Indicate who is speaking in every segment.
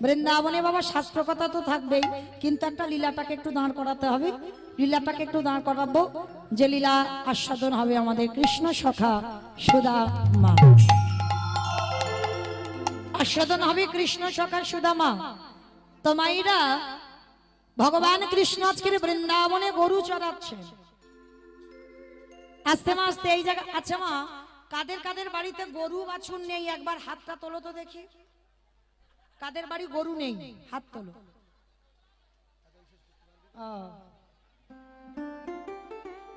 Speaker 1: বৃন্দাবনে বাবা শাস্ত্র কথা তো থাকবেই, কিন্তু একটা লীলাটাকে একটু দাঁড় করাতে হবে। লীলাটাকে একটু দাঁড় করাবো, যে লীলা আস্বাদন হবে আমাদের কৃষ্ণ সখা সুদামা। আস্বাদন হবে কৃষ্ণ সখা সুদামা। তো মাইরা, ভগবান কৃষ্ণ আজকের বৃন্দাবনে গরু চড়াচ্ছে। আস্তে আস্তে এই জায়গা। আচ্ছা মা, কাদের কাদের বাড়িতে গরু বাছুর নেই একবার হাতটা তোলো তো দেখি। কাদের বাড়ি গরু নেই হাত তোলো।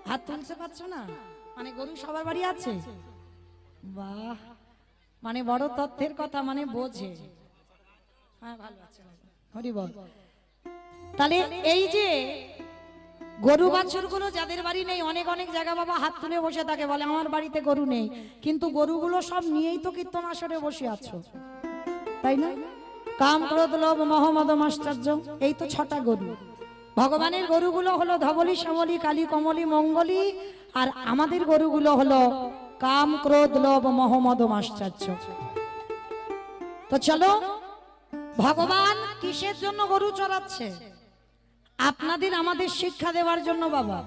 Speaker 1: হাত তুলতে পারছো না, মানে গরু সবার বাড়ি আছে। বাহ, মানে বড় তথ্যের কথা, মানে বোঝে। হ্যাঁ ভালো আছে, হরি বল। তাহলে এই যে গরু বাছুর গুলো যাদের বাড়ি নেই, অনেক অনেক জায়গা বাবা হাত তুলে বসে থাকে, বলে আমার বাড়িতে গরু নেই, কিন্তু গরুগুলো সব নিয়েই তো কীর্তন আসরে বসে আছো, তাই না? কাম ক্রোধ লোভ মোহ মদ মাশ্চর্য, এই তো 6টা গরু। ভগবানের গরুগুলো হলো ধবলি শ্যামলী কালী কমলী মঙ্গলী, আর আমাদের গরুগুলো হলো কাম ক্রোধ লোভ মোহ মদ মাশ্চর্য। তো চলো, ভগবান কিসের জন্য গরু চড়াচ্ছে? আপনাদের আমাদের শিক্ষা দেওয়ার জন্য বাবা।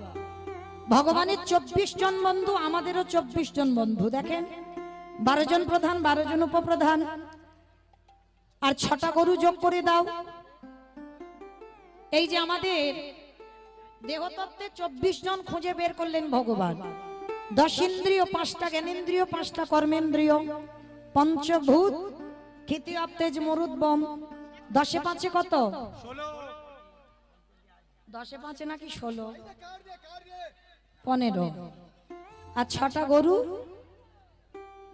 Speaker 1: ভগবানের 24 জন বন্ধু, আমাদেরও 24 জন বন্ধু। দেখেন, 12 জন প্রধান, 12 জন উপপ্রধান, আর 6টা গরু যোগ করে দাও। এই যে আমাদের দেহতত্ত্বে 24 জন খুঁজে বের করলেন ভগবান। 10 ইন্দ্রিয়, 5টা জ্ঞানেন্দ্রিয়, 5টা কর্মেন্দ্রিয়, পঞ্চভূত, ক্ষিতীয় তেজ মরুদ্বম। 10 এ 5 কত? 10 এ 5 নাকি 16? 15। আর 6টা গরু,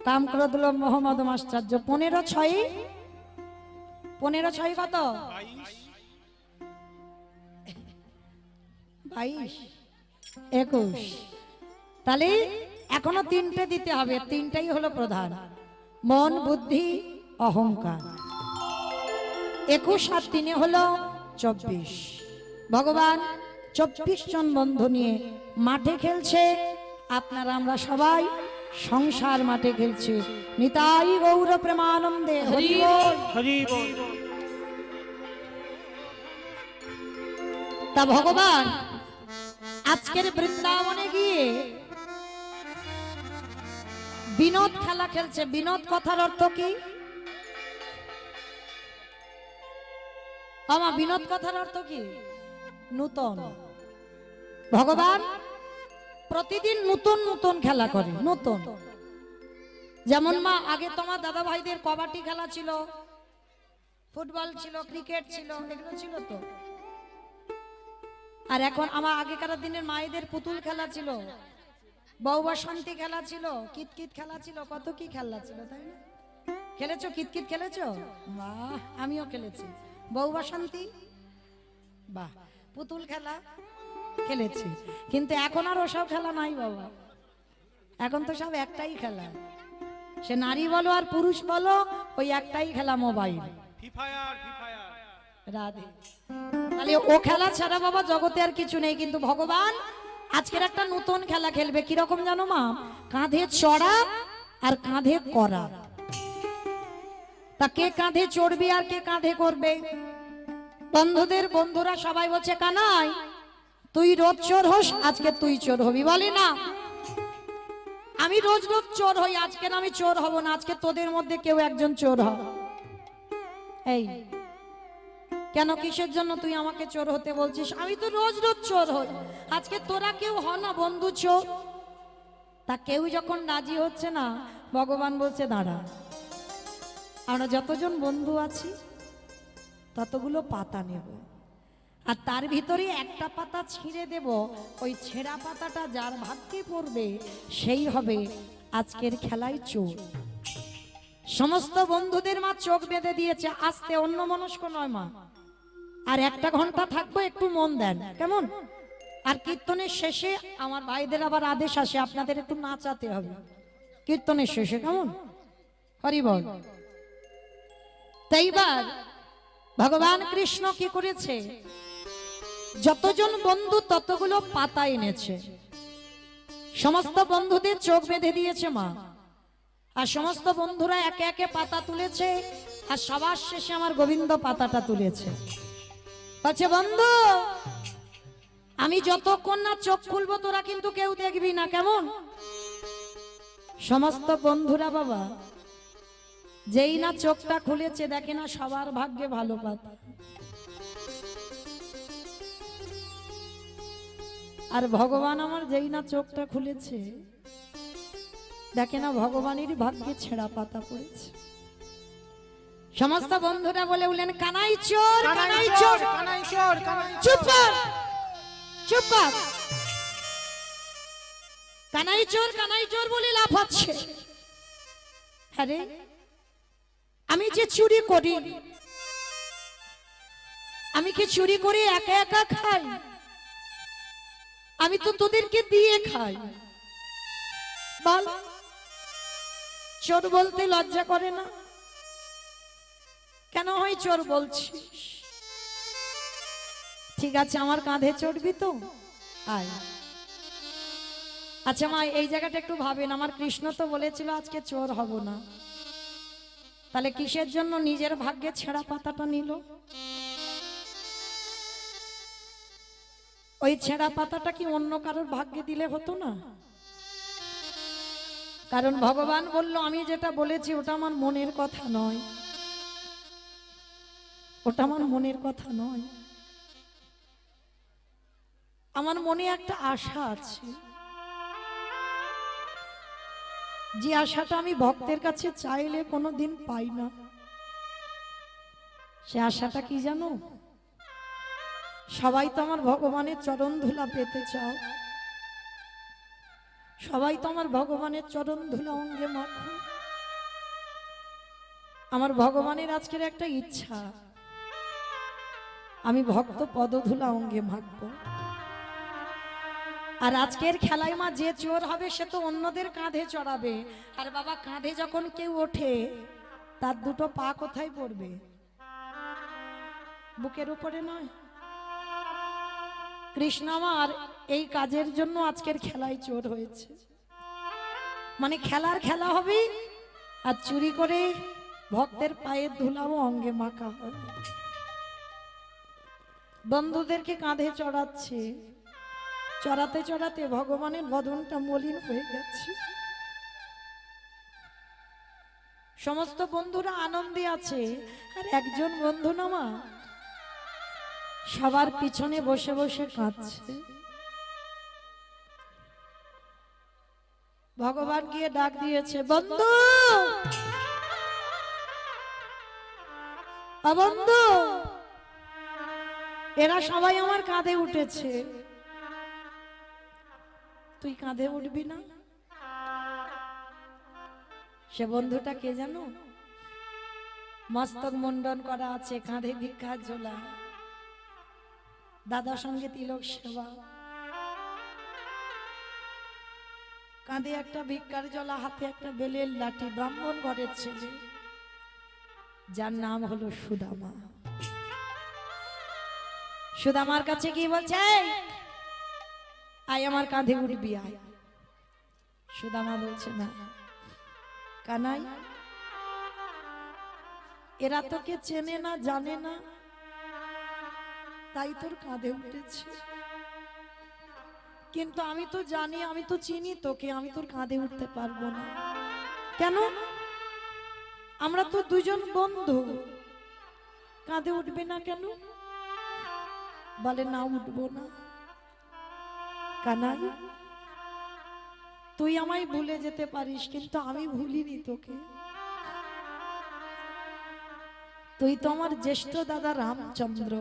Speaker 1: কাম ক্রোধ লোভ মোহ মদ মাশ্চর্য। 15 6 15 6 কত? 22 21। তাহলে এখনো 3টে দিতে হবে, 3টাই হলো প্রধান, মন বুদ্ধি অহংকার। 21 আর 3 হলো 24। ভগবান 24 জন বন্ধু নিয়ে মাঠে খেলছে। আপনারা আমরা সবাই সংসার মাঠে খেলছে। নিতাই গৌর প্রেমানন্দে হরি বল, হরি বল। তা ভগবান আজকের বৃন্দাবনে গিয়ে বিনোদ খেলা খেলছে। বিনোদ কথার অর্থ কি? আমার বিনোদ কথার অর্থ কি? নূতন। ভগবান প্রতিদিন নতুন নতুন খেলা করে, নতুন। যেমন মা, আগে তোমার দাদা ভাইদের কবাডি খেলা ছিল, ফুটবল ছিল, ক্রিকেট ছিল, এগুলো ছিল তো। আর এখন আমার আগেকার দিনের মায়েদের পুতুল খেলা ছিল, বউ বসন্তী খেলা ছিল, কিতকিত খেলা ছিল, কত কি খেলা ছিল, তাই না? খেলেছো কিতকিত? খেলেছো? বাহ, আমিও খেলেছি। বউ বসন্তী, বাহ। পুতুল খেলা খেলেছি, কিন্তু এখন আর ওসব খেলা নাই বাবা। এখন তো সব একটাই খেলা, সে নারী বলো আর পুরুষ বলো, ওই একটাই খেলা, মোবাইল, রাধে। তাহলে ও খেলা ছাড়া বাবা জগতে আর কিছু নেই। কিন্তু ভগবান আজকের একটা নতুন খেলা খেলবে। কিরকম জানো মা? কাঁধে চড়া আর কাঁধে করা। তা কে কাঁধে চড়বি আর কে কাঁধে করবে? বন্ধুদের বন্ধুরা সবাই বলছে, কানাই তুই রোজ চোর হোস, আজকে তুই চোর হবি। বলে না, আমি রোজ রোজ চোর হই, আজকে আমি চোর হব না, আজকে তোদের মধ্যে কেউ একজন চোর হ। এই কেন, কিসের জন্য তুই আমাকে চোর হতে বলছিস? আমি তো রোজ রোজ চোর হই, আজকে তোরা কেউ হ না বন্ধু চোর। তা কেউ যখন রাজি হচ্ছে না, ভগবান বলছে, দাঁড়া, আমরা যতজন বন্ধু আছি ততগুলো পাতা নেব, আর তার ভিতরে একটা পাতা ছিঁড়ে দেব। ওই ছেঁড়া পাতাটা যার ভাগ্যে পড়বে সেই হবে আজকের খেলায় চোর। সমস্ত বন্ধুদের মা চোখ বেঁধে দিয়েছে। আস্তে, অন্য মনস্ক নয় মা। আর 1টা ঘন্টা থাকবো, একটু মন দেন কেমন? আর কীর্তনের শেষে আমার ভাইদের আবার আদেশ আসে, আপনাদের একটু নাচাতে হবে কীর্তনের শেষে, কেমন? হরি বল। তাইবার ভগবান কৃষ্ণ কি করেছে? যতজন বন্ধু ততগুলো পাতা এনেছে। সমস্ত বন্ধুদের চোখ বেঁধে দিয়েছে মা, আর সমস্ত বন্ধুরা একে একে পাতা তুলেছে। আর সবার শেষে আমার গোবিন্দ পাতাটা তুলেছে, বলছে বন্ধু আমি যতক্ষণ না চোখ খুলবো তোরা কিন্তু কেউ দেখবি না, কেমন? সমস্ত বন্ধুরা বাবা যেই না চোখটা খুলেছে দেখে না সবার ভাগ্যে ভালো পাতা, আর ভগবান আমার যেই না চোখটা খুলেছে দেখে না ভগবানের ভাগ্যে ছেঁড়া পাতা পড়েছে। সমস্ত বন্ধুরা বলে উঠলেন কানাই চোর, কানাই চোর, কানাই চোর, চুপ কর, চুপ কর। কানাই চোর, কানাই চোর বলে লাফাচ্ছে। আরে আমি যে চুরি করি, আমি কি চুরি করে একা একা খাই? আমি তো তোদেরকে দিয়ে খাই। বল, চোর বলতে লজ্জা করে না? কেন হয় চোর বলছিস? ঠিক আছে আমার কাঁধে চড়বি তো, আয়। আচ্ছা মা এই জায়গাটা একটু ভাবেন, আমার কৃষ্ণ তো বলেছিল আজকে চোর হব না, তাহলে কিসের জন্য নিজের ভাগ্যে ছেঁড়া পাতাটা নিল? ওই ছেঁড়া পাতাটা কি অন্য কারোর ভাগ্যে দিলে হতো না? কারণ ভগবান বলল আমি যেটা বলেছি ওটা আমার মনের কথা নয়, ওটা আমার মনের কথা নয়। আমার মনে একটা আশা আছে, যে আশাটা আমি ভক্তের কাছে চাইলে কোনোদিন পাই না। সে আশাটা কি জানো? সবাই তো আমার ভগবানের চরণ ধুলা পেতে চাও, সবাই তো আমার ভগবানের চরণ ধুলা অঙ্গে মাখো। আমার ভগবানের আজকের একটা ইচ্ছা, আমি ভক্ত পদধুলা অঙ্গে মাখবো। আর আজকের খেলায় মা যে চোর হবে সে তো অন্যদের কাঁধে চড়াবে, আর বাবা কাঁধে যখন কেউ ওঠে তার দুটো পা কোথায় পড়বে? বুকের উপরে নয়। কৃষ্ণ আমার এই কাজের জন্য আজকের খেলায় চোর হয়েছে, মানে খেলার খেলা হবে আর চুরি করে ভক্তের পায়ের ধুলাও অঙ্গে মাখা হবে। বন্ধুদেরকে কাঁধে চড়াচ্ছে, চড়াতে চড়াতে ভগবানের বদনটা মলিন হয়ে গেছে। সমস্ত বন্ধুরা আনন্দে আছে, আর একজন বন্ধু নামা সবার পিছনে বসে বসে কাঁদছে। ভগবান গিয়ে ডাক দিয়েছে, বন্ধু, বন্ধু, এরা সবাই আমার কাঁধে উঠেছে, তুই কাঁধে উঠবি না? সে বন্ধুটা কে জানো? মস্তক মুন্ডন করা আছে, কাঁধে ভিক্ষার ঝোলা, দাদার সঙ্গে তিলক সেবা, কাঁধে একটা ভিক্ষার ঝোলা, হাতে একটা বেলের লাঠি, ব্রাহ্মণ ঘরের ছেলে, যার নাম হলো সুদামা। সুদামার কাছে কি বলছে, আয় আমার কাঁধে উঠবি আয়। সুদামা বলছে না। কানাই, এরা তোকে চেনে না, জানে না, তাই তোর কাঁধে উঠেছে, কিন্তু আমি তো জানি, আমি তো চিনি তোকে, আমি তোর কাঁধে উঠতে পারবো না। কেন? আমরা তো দুজন বন্ধু, কাঁধে উঠবে না কেন? বলে না, উঠবো না। কানাই, তুই আমায় ভুলে যেতে পারিস, কিন্তু আমি ভুলিনি তোকে। তুই তো আমার জ্যেষ্ঠ দাদা রামচন্দ্র,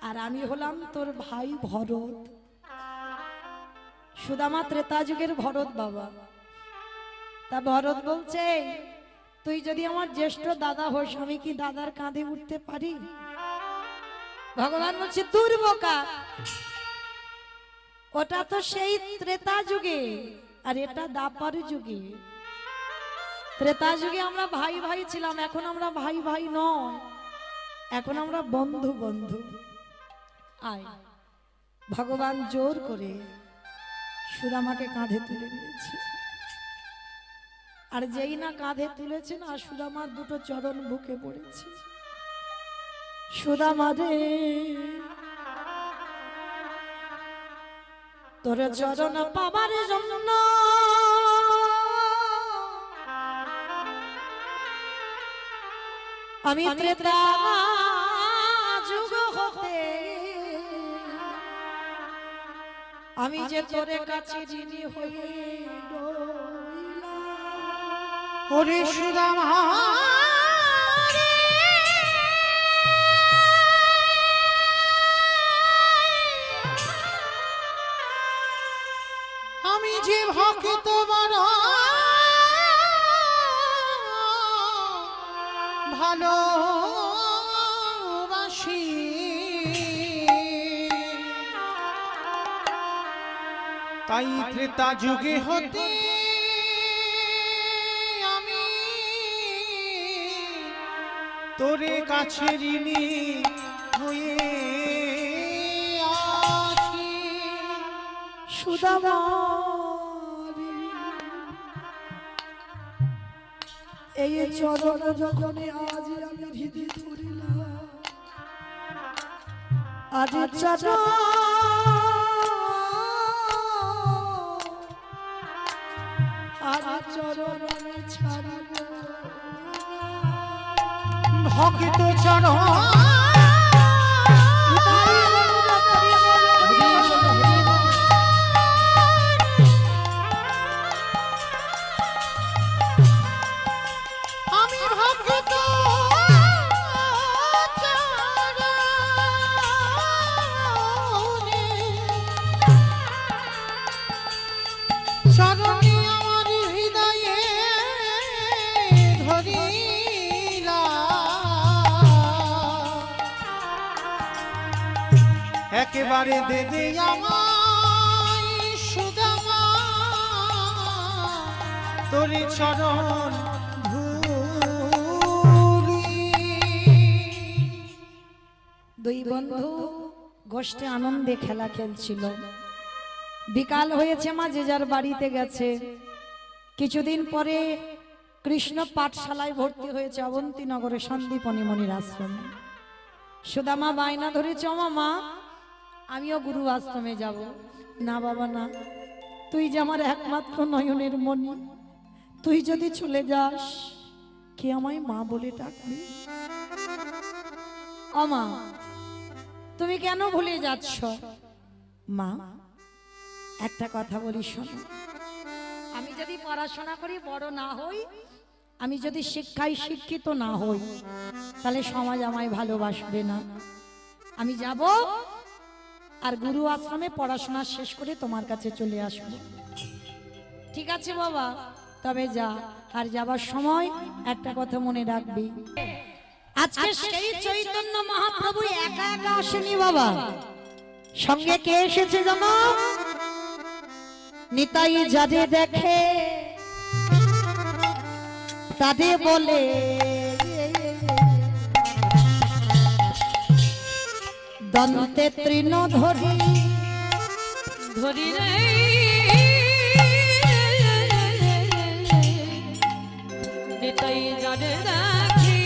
Speaker 1: আর আমি হলাম তোর ভাই ভরত। সুদামা ত্রেতা যুগের ভরত বাবা। তা ভরত বলছে, তুই যদি আমার জ্যেষ্ঠ দাদা হোস, আমি কি দাদার কাঁধে উঠতে পারি? ভগবান বলছে, দূর বোকা, ওটা তো সেই ত্রেতা যুগে, আর এটা দাপার যুগে। ত্রেতা যুগে আমরা ভাই ভাই ছিলাম, এখন আমরা ভাই ভাই নয়, এখন আমরা বন্ধু বন্ধু। আয়। ভগবান জোর করে সুদামাকে কাঁধে তুলে নিয়েছে। আর যেই না কাঁধে তুলেছেন আর সুদামার দুটো চরণ বুকে পড়েছে। সুদামা রে তোর চরণ পাবার জন্য আমি ত্রেতা যুগ হতে আমি যে তোর কাছে ঋণী হয়ে রইলাম।
Speaker 2: ওরে সুদামা আমি যে ভক্ত বড় ভালোবাসি তাই ত্রেতা যুগে হতে আমি তোরে কাছে ঋণী হয়ে আছি।
Speaker 1: সুদামা এই চরণ যখন আজ আমি হৃদয় ধরিলাম আজ চরণ চরণ ছাড়িব
Speaker 2: ভক্ত চরণ আমি ভক্ত চরণে আমার হৃদয়ে ধরিলা একেবারে দে দে আমায় সুদামা তোর চরণ ধুলি।
Speaker 1: দুই বন্ধু গোষ্ঠে আনন্দে খেলা খেলছিল। বিকাল হয়েছে, মা যে যার বাড়িতে গেছে। কিছুদিন পরে কৃষ্ণ পাঠশালায় ভর্তি হয়েছে অবন্তীনগরে সন্দীপনী মনির আশ্রমে। সুদামা বায়না ধরেছে, মা আমিও গুরু আশ্রমে যাব। না বাবা না, তুই যে আমার একমাত্র নয়নের মণি, তুই যদি চলে যাস কে আমায় মা বলে ডাকবি? মা তুমি কেন ভুলে যাচ্ছ? মা একটা কথা বলি শোনো, আমি যদি পড়াশোনা করি বড় না হই, আমি যদি শিক্ষায় শিক্ষিত না হই, তাহলে সমাজ আমায় ভালোবাসবে না। আমি যাব আর গুরু আশ্রমে পড়াশোনা শেষ করে তোমার কাছে চলে আসব। ঠিক আছে বাবা, তবে যা। আর যাবার সময় একটা কথা মনে রাখবি, আজকে সেই চৈতন্য মহাপ্রভু একা একা আসেনি বাবা, সঙ্গে কে এসেছে জানো? নিতাই যাদের দেখে তাদের বলে দন্তে তৃণ ধরি ধরি রে নিতাই যাদের দেখি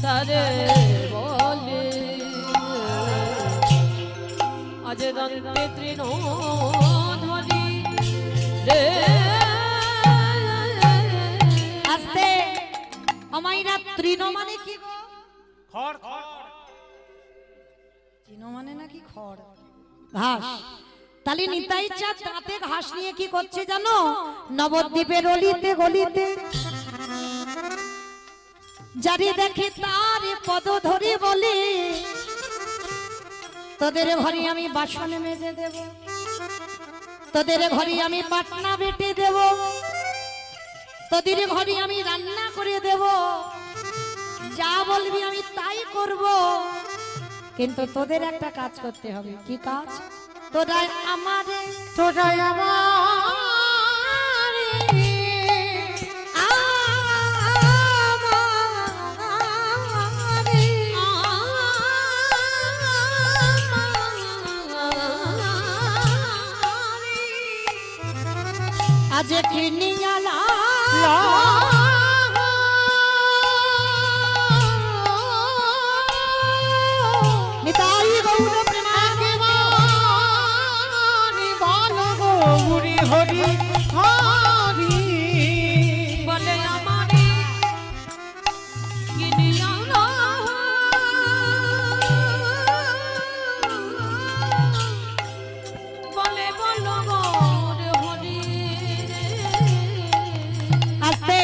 Speaker 1: তাদের বলে আজ দন্তে তৃণ ধরি রে। আস্তে আমাইরা তৃণ মানে কি গো?
Speaker 2: খড় খড়।
Speaker 1: তৃণ মানে নাকি খড়, ঘাস। তাহলে নিতাই চাঁদ দাঁতে ঘাস নিয়ে কি করছে জানো? নবদ্বীপের অলিতে গলিতে যারি দেখি তার পদ ধরি বলি তোদের ঘরে আমি বাসন মেজে দেব, তোদের ঘরে আমি পাটনা বেটে দেব, তোদের ঘরে আমি রান্না করে দেব, যা বলবি আমি তাই করব। কিন্তু তোদের একটা কাজ করতে হবে। কি কাজ? তোরাই আমারে
Speaker 2: তোরাই আমার
Speaker 1: চিনিয়ালা নিতাই গৌর প্রেমানন্দে
Speaker 2: গৌরী হরি হরি
Speaker 3: বলে আমারে কিনিয়ালা বলে বলো গৌর হরি
Speaker 1: আস্তে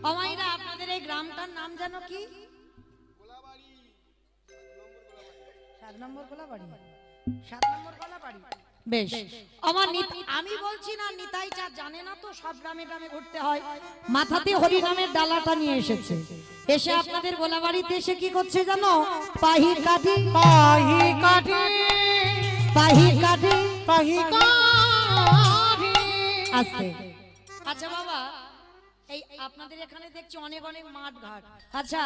Speaker 1: আমাইরা আপনাদের এই গ্রামটার নাম জানো কি? 7 নম্বর গোলাবাড়ি। 7 নম্বর গোলাবাড়ি। বেশ আমার আমি বলছি না নিতাই চা জানে না তো, সব গ্রামে গ্রামে ঘুরতে হয়। মাথাতে হরি নামের ডালাটা নিয়ে এসেছে, এসে আপনাদের গোলাবাড়িতে এসে কি করছে জানো? পাহি কাঠি
Speaker 2: পাহি কাঠি
Speaker 1: পাহি কাঠি
Speaker 2: পাহি কাঠি।
Speaker 1: আস্তে। আচ্ছা বাবা, এই আপনাদের এখানে দেখছি অনেক অনেক মাঠ ঘাট। আচ্ছা,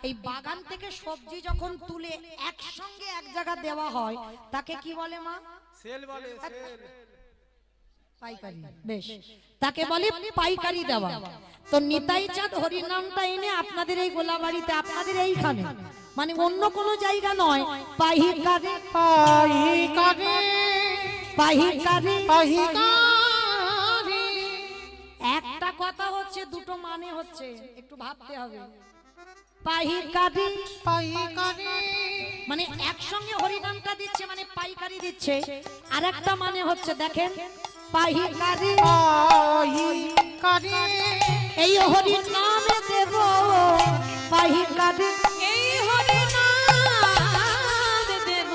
Speaker 1: এই বাগান থেকে সবজি যখন তুলে একসঙ্গে এক জায়গা দেওয়া হয় তাকে কি বলে মা?
Speaker 2: সেল বলে, সেল।
Speaker 1: পাইকারি। বেশ, তাকে বলে পাইকারি দেওয়া। তো নিতাই চাঁদ হরি নামটা এনে আপনাদের এই গোলাবাড়িতে, আপনাদের এইখানে, মানে অন্য কোনো জায়গা নয়, পাইকারি
Speaker 2: পাহি কাঠি
Speaker 1: পাইকারি
Speaker 2: পাহি কাঠি।
Speaker 1: একটা কথা হচ্ছে, দুটো মানে হচ্ছে, একটু ভাবতে হবে। পাইকারি
Speaker 2: পাহি কাঠি
Speaker 1: মানে একসঙ্গে হরিনামটা দিচ্ছে, মানে পাইকারি দিচ্ছে। আর একটা মানে হচ্ছে, দেখেন, পাইকারি
Speaker 2: পাহি কাঠি।
Speaker 1: এই হরি নামে দেব পাইকারি।
Speaker 3: এই হরি নাম দেব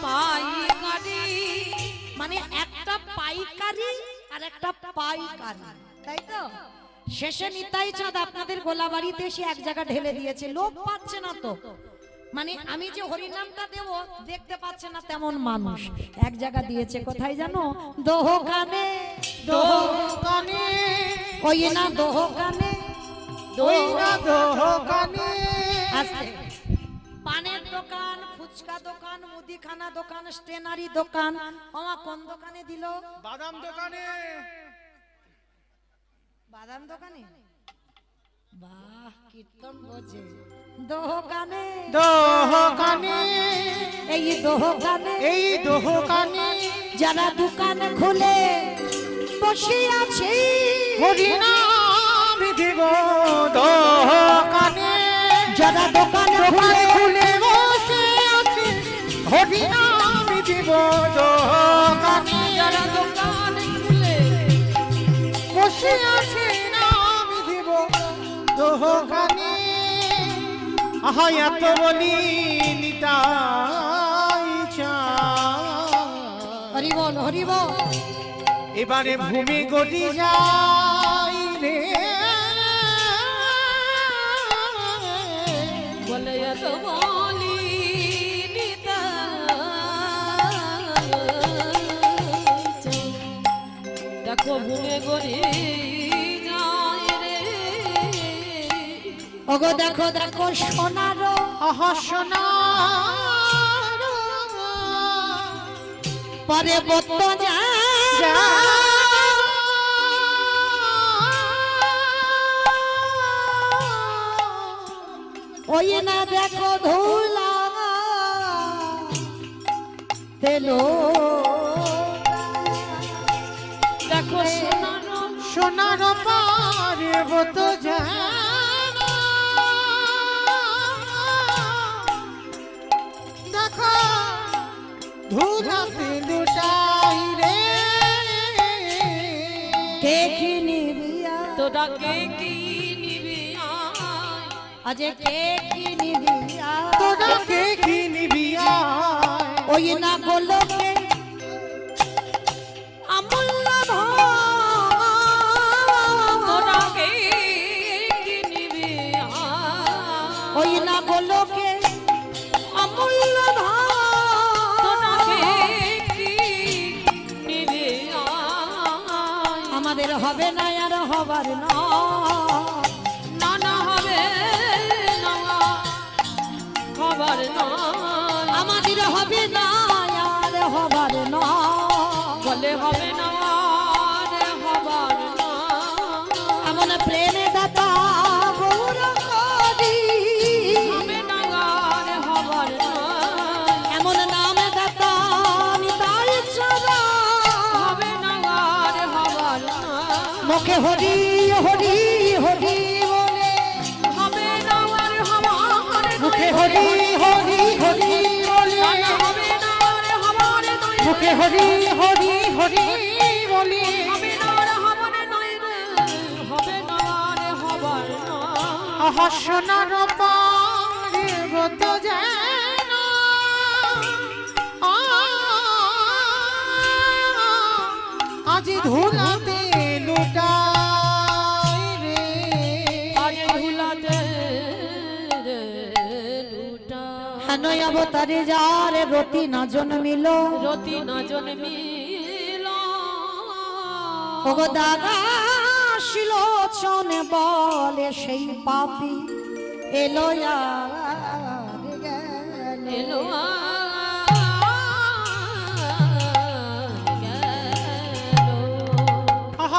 Speaker 3: পাইকারি
Speaker 1: মানে একটা পাইকারি আর একটা পাইকারি, তাই তো? শেষে নিতাই চাঁদ আপনাদের গোলাবাড়িতে এসে এক জায়গা ঢেলে দিয়েছে, লোক পাচ্ছে না তো। মানে আমি যে হরিনামটা দেব দেখতে পাচ্ছে না তেমন মানুষ, এক জায়গা দিয়েছে। কোথায় জানো? দোকানে।
Speaker 2: দোকানে
Speaker 1: ওই না দোকানে,
Speaker 2: ওই না দোকানে।
Speaker 1: আস্তে। পানের দোকান, ফুচকা দোকান, মুদিখানা দোকান, স্টেনারি দোকান। মামা কোন দোকানে দিল?
Speaker 2: বাদাম দোকানে।
Speaker 1: বাদাম দোকানে। বাহ, কীর্তন বোঝে। দোকানে
Speaker 2: দোকানে
Speaker 1: এই দোকানে
Speaker 2: এই দোকানে
Speaker 1: যারা দোকান খুলে বসে আছে,
Speaker 2: হরি নাম দেব দোকানে।
Speaker 1: যারা দোকান
Speaker 2: দোকান
Speaker 1: খুলে
Speaker 2: খুলে বসে আছে, হরি নাম দেব দোকানে।
Speaker 3: যারা দোকান খুলে
Speaker 2: বসে আছে, নাম দেব দোকানে। আহা এত বলি নিতাই চাঁদ।
Speaker 1: হরি বল হরি বল।
Speaker 2: এবারে ভূমি গতি যাই রে,
Speaker 3: বলে এত বলি দেখো ভুলে গড়ি যায় রে
Speaker 1: ওগো দেখো দেখো সোনারো
Speaker 2: আহা সোনার
Speaker 1: পরে বত্ত যা ওই না দেখো ধুলা তেলো
Speaker 3: দেখো সোনার
Speaker 2: সোনার পার্বত যা দেখো ধুলাতে লুটাই রে,
Speaker 1: কে কি নিবিয়া
Speaker 3: তোরা কে কি নিবি
Speaker 1: আজ কে কি নিবিয়া
Speaker 2: তোরা কে কি নিবি আয়।
Speaker 1: ওই না গোলকে আমূল্য
Speaker 3: তোরা কে কি নিবি
Speaker 1: ওই না গোলকে আমূল্য
Speaker 3: তোরা কে কি নিবি
Speaker 1: আমাদের হবে না আর হবার না
Speaker 3: না না হবে না খবর না
Speaker 1: আমাদের হবে না আর হবার না
Speaker 3: বলে হবে না রে হবার
Speaker 1: এমন প্রেমে দাতা গৌর হরি
Speaker 3: হবে না গার হবার নয়,
Speaker 1: এমন নামে দাতা নিতাই চরা
Speaker 3: হবে না গার হবার নয়,
Speaker 1: মুখে হরি হরি হরি বলে
Speaker 3: হবে না আর হবার
Speaker 2: মুখে
Speaker 3: নয়,
Speaker 2: হরি হরি হরি বলে
Speaker 3: না হবে না আর হবার নয়,
Speaker 2: মুখে হরি হরি হরি বলে
Speaker 3: হবে না আর হবার নয় রে, হবে না আর হবার নয়।
Speaker 2: আহা সোনার পার্বত যেন আজি ধুলাতে লুটাই রে
Speaker 3: আজ ধুলাতে রে লুটা,
Speaker 1: হানয় অবতারে যার রতি না জন্মিল
Speaker 3: রতি না জন্মিল,
Speaker 1: ওগো দাদা শিলোচন বলে সেই পাপি এলো আর গেল।
Speaker 3: এলো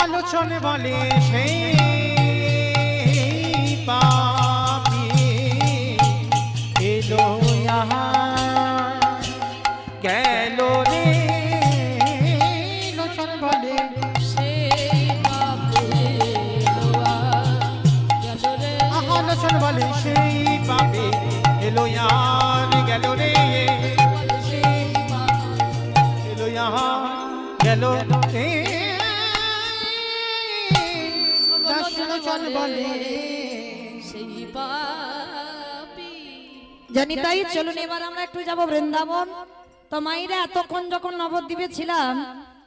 Speaker 2: আলোচনে বলে সেই পাপি এলো ইহা গেল রে লোচন বলে
Speaker 3: সেই বাপে লোয়া গেল রে,
Speaker 2: আলোচন বলে সেই পাপি এলো ইয়ার গেল রে এলো ইহা গেল রে লোচন বলে
Speaker 3: সেই পাপি।
Speaker 1: জনিতাই চলুন এবার আমরা একটু যাব বৃন্দাবন। তো মাইরা এতক্ষণ যখন নবদ্বীপে ছিলাম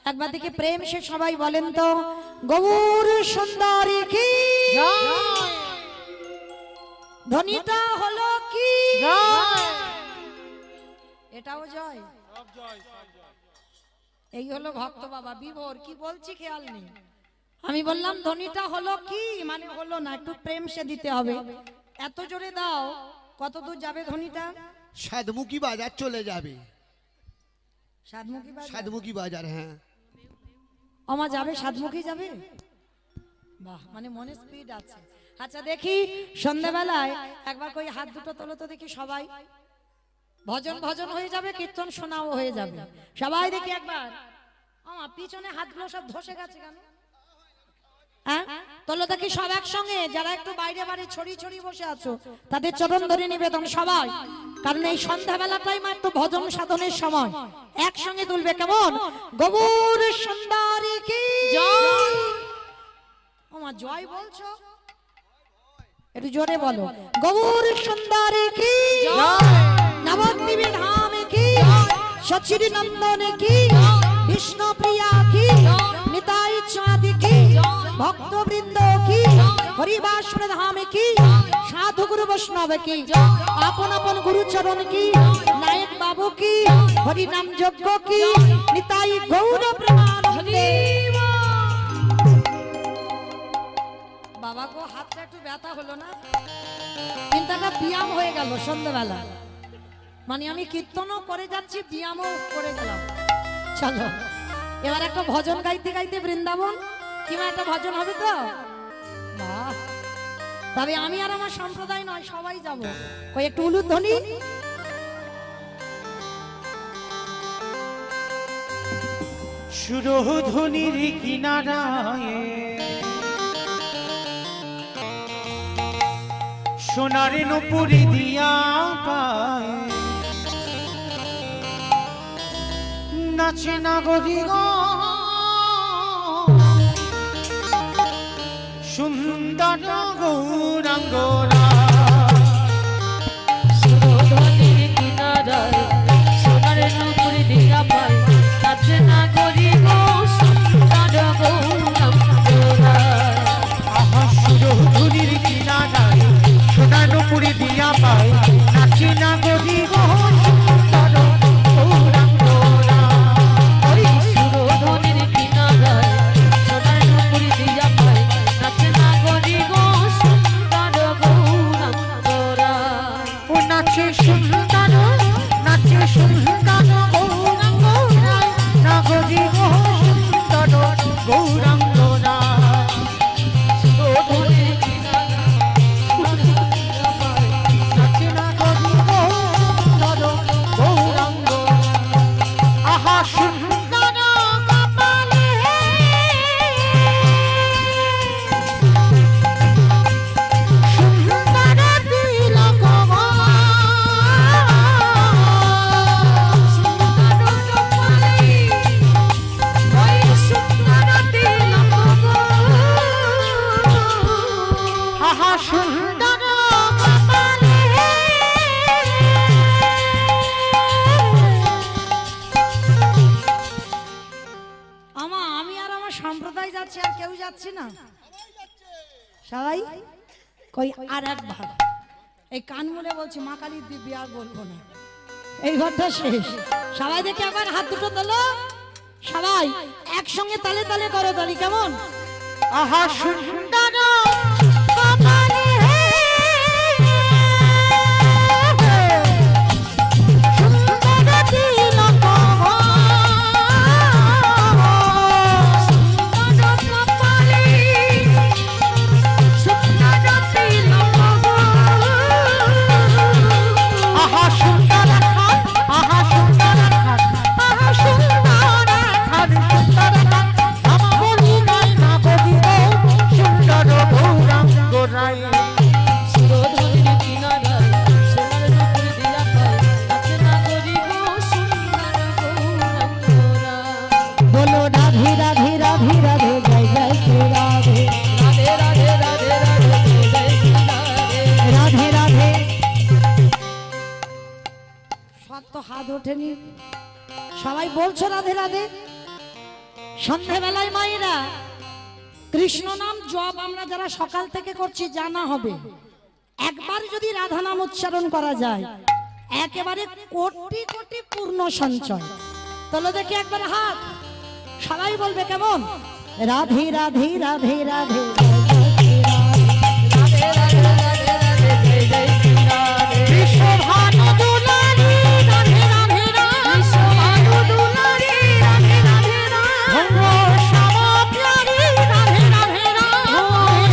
Speaker 1: একবার দেখি প্রেম সে সবাই বলেন তো গৌর সুন্দরী কি ধ্বনিটা হলো কি এটাও জয় এই হলো ভক্ত বাবা বিভোর কি বলছি খেয়াল নেই। আমি বললাম ধ্বনিটা হলো কি মানে হলো না একটু প্রেম সে দিতে হবে। এত জোরে দাও কত দূর যাবে ধ্বনিটা?
Speaker 4: সাতমুখী বাজার চলে যাবে।
Speaker 1: সাতমুখী বাজার?
Speaker 4: সাতমুখী বাজার, হ্যাঁ।
Speaker 1: আমা যাবে সাতমুখী যাবে? বাহ, মানে মনে স্পিড আছে। আচ্ছা দেখি সন্ধ্যাবেলায় একবার কই হাত দুটো তোলো তো দেখি সবাই। ভজন ভজন হয়ে যাবে, কীর্তন শোনাও হয়ে যাবে। সবাই দেখি একবার। আমা পিছনে হাতগুলো সব ধসে গেছে কেন? হ্যাঁ তোলো দেখি সব একসঙ্গে। যারা একটু বাইরে বাড়ি ছড়িয়ে ছড়িয়ে বসে আছো তাদের চরণ ধরে নিবেদন সবাই, কারণ এই সন্ধ্যাবেলাটাই মাত্র ভজন সাধনের সময়। একসঙ্গে তুলবে কেমন? গৌর সুন্দরী কি
Speaker 3: জয়।
Speaker 1: ওমা জয় বলছো, একটু জোরে বলো। গৌর সুন্দরী কি নবদ্বীপে ধাম কি সচির নন্দন কি বিষ্ণু প্রিয়া কি নিতাই চাঁদ কি ভক্তবৃন্দ কি হরিবাসর ধাম কি সাধু গুরু বৈষ্ণব কি আপন আপন গুরুচরণ কি নায়ক বাবু কি হরি নাম যজ্ঞ কি নিতাই গৌর প্রেমানন্দে। বাবা গো হাতটা একটু ব্যথা হলো না, কিন্তু একটা ব্যায়াম হয়ে গেল সন্ধ্যাবেলা। মানে আমি কীর্তনও করে যাচ্ছি ব্যায়ামও করে গেলাম। চলো এবার একটা ভজন গাইতে গাইতে বৃন্দাবন কিংবা একটা ভজন হবে তো। বাহ, তবে আমি আর আমার সম্প্রদায় নয় সবাই যাব। ওই একটু উলুধ্বনি।
Speaker 2: সুরধ্বনির কিনারায় সোনার নুপুরি দিয়া পায় নাচে নাগরি গো সুন্দর গৌরাঙ্গরা।
Speaker 3: সুরধ্বনির কিনারায় সোনার নুপুর দিয়া পায় নাচে না করি গো সুন্দর গৌরাঙ্গরা।
Speaker 2: আহা সুরধুনির কিনারায় সোনার নুপুরি দিয়া পায় নাচে নাগরি গো সুন্দর গৌরাঙ্গরা।
Speaker 3: সুরধ্বনির কিনারায় সোনার নুপুর দিয়া পায় নাচে না করি গো সুন্দর গৌরাঙ্গরা। আহা সুন্দর কপালে
Speaker 1: আমি আর আমার সম্প্রদায় যাচ্ছি, আর কেউ যাচ্ছে না? সবাই কই আর একবার এই কান মুলে বলছি, মা কালীর দিব্যি আর বলবো না, এই ঘরটা শেষ। সবাই দেখে একবার হাত দুটো তোলো, সবাই একসঙ্গে তালে তালে করো তালি, কেমন?
Speaker 3: আহা সুন্দর কপালে সুন্দর তিলক সুন্দর কপালে সুন্দর তিলক আহা সুন্দর খান আহা সুন্দর খান আহা সুন্দর খান সুন্দর খান আমার বলি গাই না কবি গো সুন্দর গৌরাঙ্গ রায় সুরধরের কিনারায় সোনার রূপের দিয়া পায় তাকে না করি গো সুন্দর গৌরাঙ্গ রায়
Speaker 1: বলো রাধে রাধে রাধে রাধে জয় জয় শ্রী রাধে
Speaker 3: রাধে রাধে রাধে রাধে জয় জয় শ্রী রাধে
Speaker 1: রাধে রাধে। সব তো হাত ওঠেনি, সবাই বলছো রাধে রাধে। সন্ধ্যাবেলায় মায়েরা কৃষ্ণ নাম জপ আমরা যারা সকাল থেকে করছি জানা হবে, একবার যদি রাধা নাম উচ্চারণ করা যায় একেবারে কোটি কোটি পূর্ণ সঞ্চয়। তাহলে দেখি একবার হাত, সবাই বলবে কেমন? রাধে রাধে রাধে রাধে
Speaker 3: রাধে রাধে রাধে রাধে জয় জয় শ্রী রাধে বিশ্বভানু দুলারি রাধে রাধে রাধে বিশ্বভানু দুলারি রাধে রাধে রাধে শ্যামা প্যারি রাধে রাধে রাধে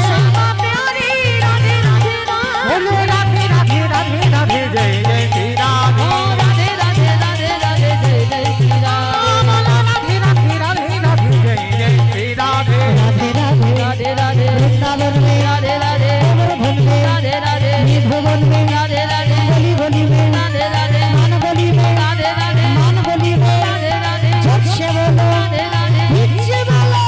Speaker 3: শ্যামা প্যারি রাধে রাধে রাধে বলো রাধে রাধে রাধে রাধে জয় জয় শ্রী রাধে রাধে রাধে রাধে রাধে জয় জয় শ্রী রাধে বলো রাধে রাধে রাধে রাধে জয় জয় শ্রী রাধে
Speaker 1: রাধে রাধে
Speaker 3: রাধে রাধে
Speaker 1: বৃন্দাবন মে
Speaker 3: রাধে রাধে
Speaker 1: কোমর ভুলবে
Speaker 3: রাধে রাধে
Speaker 1: নিভুবন মে
Speaker 3: রাধে রাধে
Speaker 1: বলি বলি মে
Speaker 3: রাধে রাধে
Speaker 1: মান বলি মে
Speaker 3: রাধে রাধে
Speaker 1: মান বলি মে
Speaker 3: রাধে রাধে
Speaker 1: ঝটসে বলো
Speaker 3: রাধে রাধে
Speaker 1: ভিচ্ছে বলো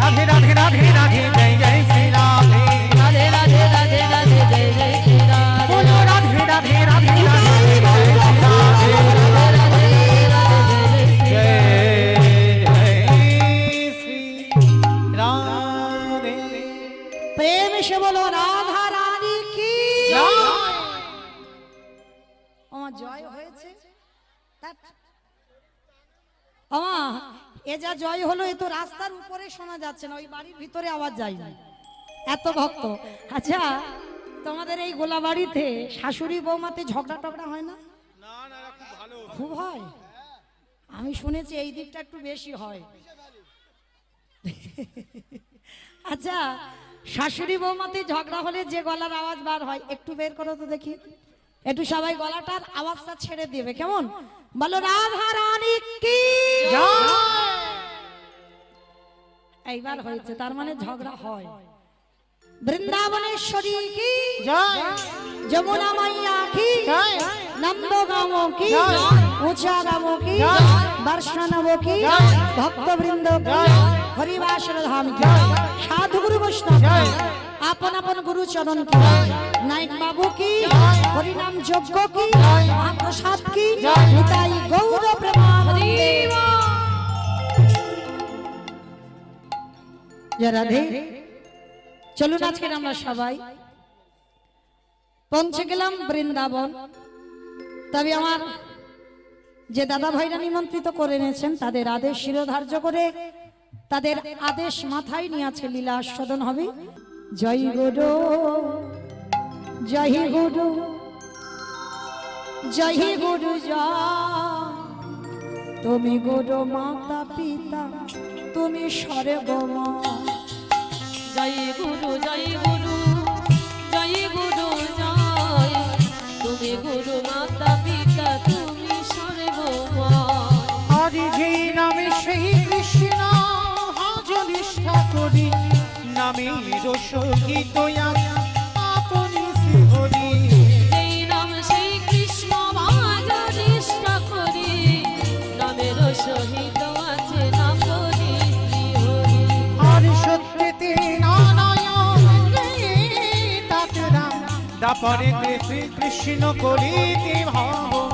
Speaker 2: রাধে রাধে রাধে রাধে জয় জয় শ্রী রাধে
Speaker 3: রাধে রাধে রাধে রাধে জয় জয় শ্রী রাধে
Speaker 2: বলো রাধে রাধে রাধে রাধে জয় জয় শ্রী রাধে জয় শ্রী রাধে
Speaker 1: প্রেম সে বলো রাধা রানী কি আমার জয় হয়েছে। এ যা জয় হলো এ তো রাস্তার উপরে শোনা যাচ্ছে না, ওই বাড়ির ভিতরে আওয়াজ যায় না, এত ভক্ত। আচ্ছা তোমাদের এই গোলা বাড়িতে শাশুড়ি বৌমাতে ঝগড়া টগড়া হয় না? খুব হয়, আমি শুনেছি এই দিকটা একটু বেশি হয়। আচ্ছা শাশুড়ি বৌমাতে ঝগড়া হলে যে গলার আওয়াজ বার হয় একটু বের করো তো দেখি, একটু সবাই গলাটার আওয়াজটা ছেড়ে দিবে, কেমন? বলো রাধা রানী কি এইবার হয়েছে, তার মানে ঝগড়া হয়। বৃন্দাবনেশ্বরী কি
Speaker 2: জয়
Speaker 1: যমুনা মাইয়া কি
Speaker 2: জয়
Speaker 1: নন্দগাঁও কি উঁচা গাঁও কি বর্ষণব কি ভক্তবৃন্দ কি হরিবাসর ধাম কি সাধু গুরু বৈষ্ণব কি আপন আপন গুরু চরণ কি নাইক বাবু কি হরিনাম যজ্ঞ কি মহাপ্রসাদ কি নিতাই গৌর প্রেমানন্দে। জয় রাধে। চলুন আজকে আমরা সবাই পৌঁছে গেলাম বৃন্দাবন। তবে আমার যে দাদা ভাইরা নিমন্ত্রিত করে এনেছেন তাদের আদেশ শিরোধার্য করে তাদের আদেশ মাথায় নিয়ে আছে লীলা আস্বাদন হবে। জয় গুরু জয় গুরু জয় গুরু জয়, তুমি গুরু মাতা পিতা তুমি স্বর্গমা।
Speaker 3: জয় গুরু জয় গুরু জয় গুরু জয়, তুমি গুরু মাতা পিতা তুমি সর্বময়।
Speaker 2: হরি যে নামে সেই কৃষ্ণ হাজ নিষ্ঠা করি নামের সহিত আপনি শ্রী হরি
Speaker 3: যেই নাম সেই কৃষ্ণ বাজ নিষ্ঠা করি, নামের সহিত আছে নাম হরি শ্রী হরি।
Speaker 2: হরি সত্যতে নারায়ণ তারপরে শ্রী কৃষ্ণ করিতে ভাব